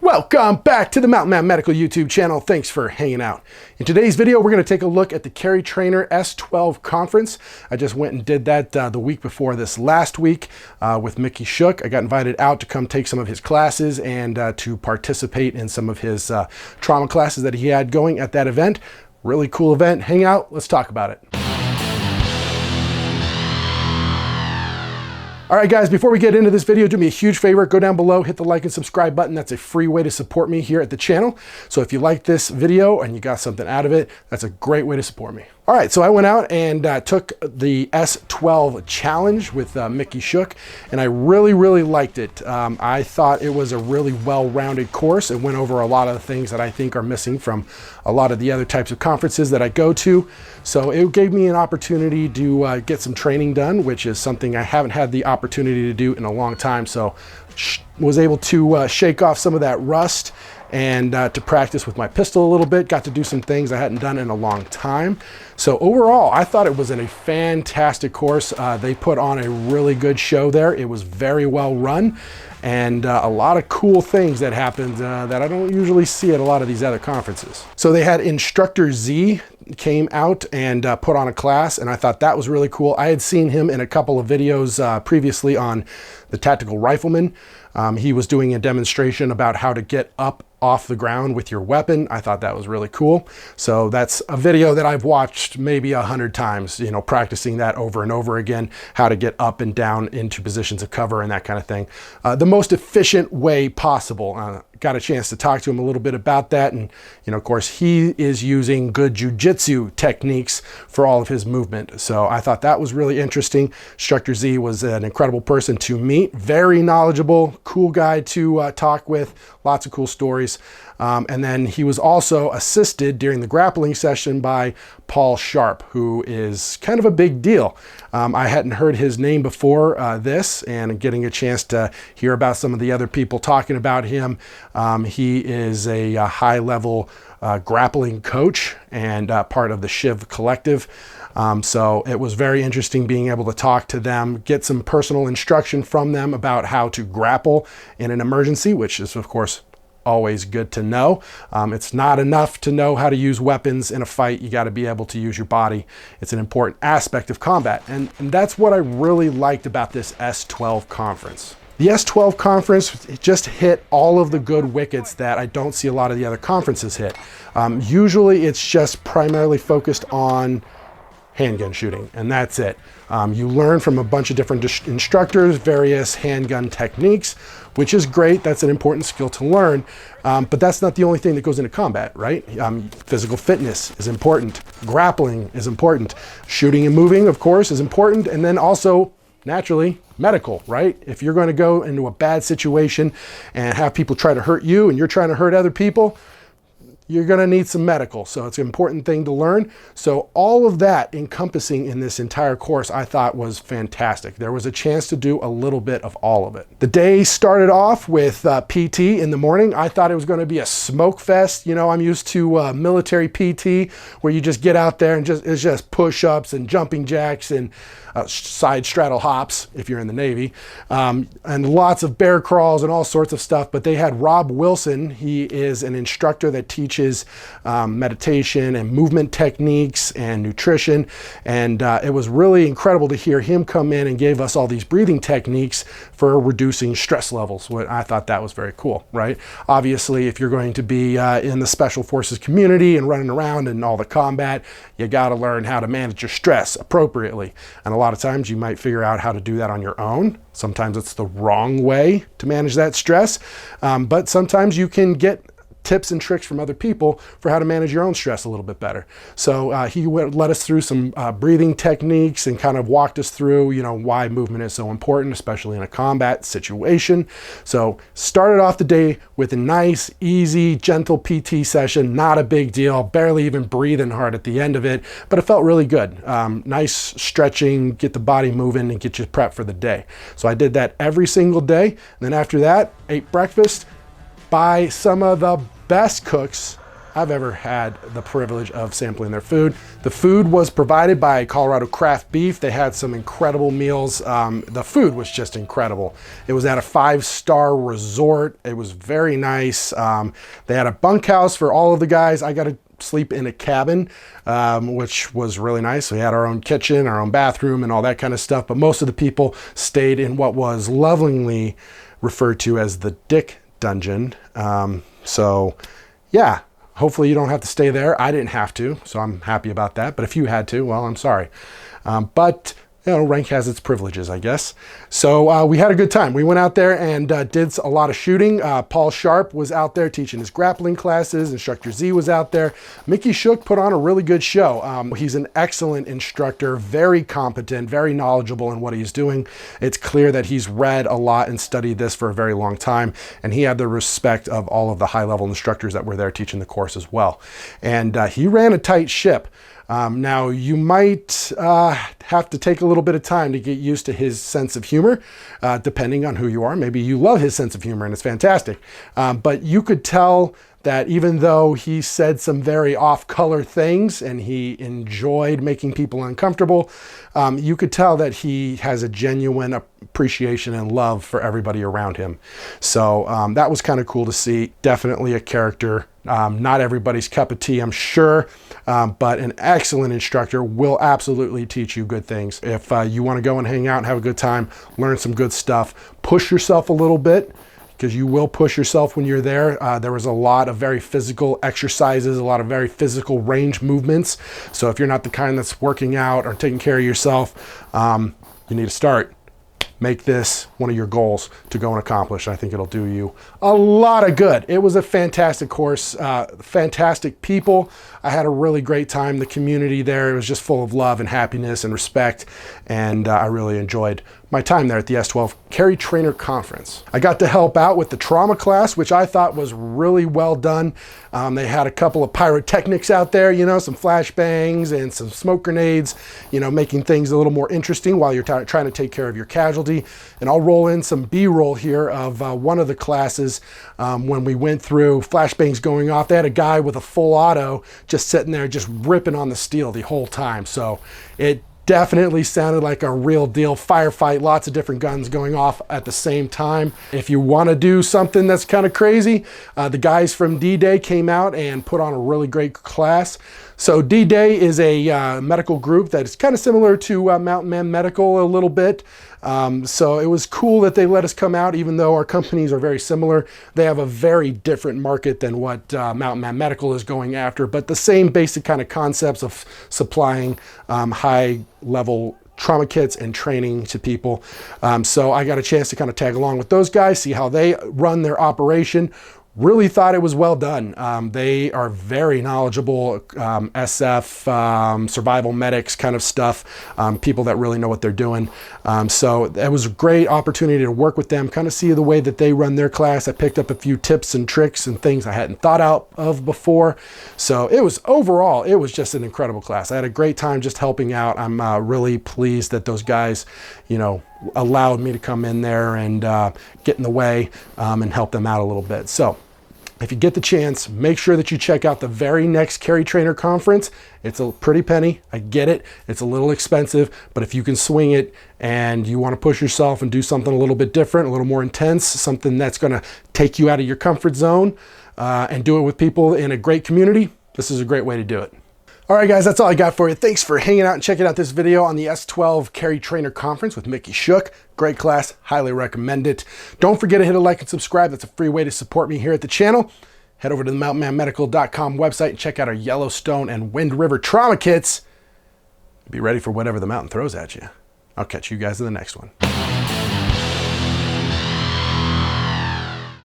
Welcome back to the Mountain Man Medical YouTube channel. Thanks for hanging out. In today's video, we're going to take a look at the Carry Trainer S12 conference. I just went and did that the week before this last week with Mickey Shook. I got invited out to come take some of his classes and to participate in some of his trauma classes that he had going at that event. Really cool event. Hang out. Let's talk about it. All right, guys, before we get into this video, do me a huge favor. Go down below, hit the like and subscribe button. That's a free way to support me here at the channel. So if you like this video and you got something out of it, that's a great way to support me. All right, so I went out and took the S12 challenge with Mickey Shook, and I really liked it. I thought it was a really well-rounded course. It went over a lot of the things that I think are missing from a lot of the other types of conferences that I go to. So it gave me an opportunity to get some training done, which is something I haven't had the opportunity to do in a long time. So was able to shake off some of that rust and to practice with my pistol a little bit. Got to do some things I hadn't done in a long time. So overall, I thought it was a fantastic course. They put on a really good show there. It was very well run, and a lot of cool things that happened that I don't usually see at a lot of these other conferences. So they had Instructor Z came out and put on a class, and I thought that was really cool. I had seen him in a couple of videos previously on the Tactical Rifleman. He was doing a demonstration about how to get up off the ground with your weapon. I thought that was really cool. So that's a video that I've watched maybe 100 times, you know, practicing that over and over again, how to get up and down into positions of cover and that kind of thing. The most efficient way possible. Got a chance to talk to him a little bit about that. And, you know, of course, he is using good jujitsu techniques for all of his movement. So I thought that was really interesting. Instructor Z was an incredible person to meet. Very knowledgeable, cool guy to talk with. Lots of cool stories. And then he was also assisted during the grappling session by Paul Sharp, who is kind of a big deal. I hadn't heard his name before this, and getting a chance to hear about some of the other people talking about him. He is a high-level grappling coach and part of the Shiv Collective. So it was very interesting being able to talk to them, get some personal instruction from them about how to grapple in an emergency, which is, of course, always good to know. It's not enough to know how to use weapons in a fight. You got to be able to use your body. It's an important aspect of combat. And that's what I really liked about this S12 conference. The S12 conference, it just hit all of the good wickets that I don't see a lot of the other conferences hit. Usually it's just primarily focused on handgun shooting, and that's it. You learn from a bunch of different instructors, various handgun techniques, which is great. That's an important skill to learn, but that's not the only thing that goes into combat, right? Physical fitness is important. Grappling is important. Shooting and moving, of course, is important, and then also, naturally, medical, right? If you're going to go into a bad situation and have people try to hurt you and you're trying to hurt other people, you're going to need some medical. So it's an important thing to learn. So all of that encompassing in this entire course, I thought was fantastic. There was a chance to do a little bit of all of it. The day started off with PT in the morning. I thought it was going to be a smoke fest. You know, I'm used to military PT where you just get out there and it's just push-ups and jumping jacks and side straddle hops if you're in the Navy, and lots of bear crawls and all sorts of stuff. But they had Rob Wilson. He is an instructor that teaches meditation and movement techniques and nutrition, and it was really incredible to hear him come in and gave us all these breathing techniques for reducing stress levels. I thought that was very cool, right? Obviously, if you're going to be in the Special Forces community and running around and all the combat, you got to learn how to manage your stress appropriately. And a lot of times you might figure out how to do that on your own. Sometimes it's the wrong way to manage that stress, but sometimes you can get tips and tricks from other people for how to manage your own stress a little bit better. So he led us through some breathing techniques and kind of walked us through, you know, why movement is so important, especially in a combat situation. So started off the day with a nice, easy, gentle PT session. Not a big deal, barely even breathing hard at the end of it, but it felt really good. Nice stretching, get the body moving and get you prepped for the day. So I did that every single day. And then after that, ate breakfast by some of the best cooks I've ever had the privilege of sampling their food. The food was provided by Colorado Craft Beef. They had some incredible meals. The food was just incredible. It was at a 5-star resort. It was very nice. They had a bunkhouse for all of the guys. I got to sleep in a cabin, which was really nice. We had our own kitchen, our own bathroom, and all that kind of stuff. But most of the people stayed in what was lovingly referred to as the Dick Dungeon. So yeah, hopefully you don't have to stay there. I didn't have to, so I'm happy about that. But if you had to, well, I'm sorry. But you know, rank has its privileges, I guess. So we had a good time. We went out there and did a lot of shooting. Paul Sharp was out there teaching his grappling classes. Instructor Z was out there. Mickey Shook put on a really good show. He's an excellent instructor, very competent, very knowledgeable in what he's doing. It's clear that he's read a lot and studied this for a very long time, and he had the respect of all of the high-level instructors that were there teaching the course as well. And he ran a tight ship. Now, you might have to take a little bit of time to get used to his sense of humor, depending on who you are. Maybe you love his sense of humor and it's fantastic. But you could tell that even though he said some very off-color things and he enjoyed making people uncomfortable, you could tell that he has a genuine appreciation and love for everybody around him. So that was kind of cool to see. Definitely a character. Not everybody's cup of tea, I'm sure, but an excellent instructor will absolutely teach you good things. If you want to go and hang out and have a good time, learn some good stuff, push yourself a little bit, because you will push yourself when you're there. There was a lot of very physical exercises, a lot of very physical range movements. So if you're not the kind that's working out or taking care of yourself, you need to start. Make this one of your goals to go and accomplish. I think it'll do you a lot of good. It was a fantastic course, fantastic people. I had a really great time. The community there, it was just full of love and happiness and respect. And I really enjoyed my time there at the S12 Carry Trainer Conference. I got to help out with the trauma class, which I thought was really well done. They had a couple of pyrotechnics out there, you know, some flashbangs and some smoke grenades, you know, making things a little more interesting while you're trying to take care of your casualty. And I'll roll in some B-roll here of one of the classes when we went through flashbangs going off. They had a guy with a full auto just sitting there just ripping on the steel the whole time. So it definitely sounded like a real deal firefight, lots of different guns going off at the same time. If you want to do something that's kind of crazy, the guys from D-Day came out and put on a really great class. So D-Day is a medical group that is kind of similar to Mountain Man Medical a little bit. So it was cool that they let us come out, even though our companies are very similar. They have a very different market than what Mountain Man Medical is going after, but the same basic kind of concepts of supplying high-level trauma kits and training to people. So I got a chance to kind of tag along with those guys, see how they run their operation. Really thought it was well done. They are very knowledgeable, SF, survival medics kind of stuff, people that really know what they're doing. So it was a great opportunity to work with them, kind of see the way that they run their class. I picked up a few tips and tricks and things I hadn't thought out of before. So it was overall, it was just an incredible class. I had a great time just helping out. I'm really pleased that those guys, you know, allowed me to come in there and get in the way and help them out a little bit. So if you get the chance, make sure that you check out the very next Carry Trainer Conference. It's a pretty penny. I get it. It's a little expensive, but if you can swing it and you want to push yourself and do something a little bit different, a little more intense, something that's going to take you out of your comfort zone and do it with people in a great community, this is a great way to do it. All right, guys, that's all I got for you. Thanks for hanging out and checking out this video on the S12 Carry Trainer Conference with Mickey Shook. Great class, highly recommend it. Don't forget to hit a like and subscribe. That's a free way to support me here at the channel. Head over to the mountainmanmedical.com website and check out our Yellowstone and Wind River Trauma Kits. Be ready for whatever the mountain throws at you. I'll catch you guys in the next one.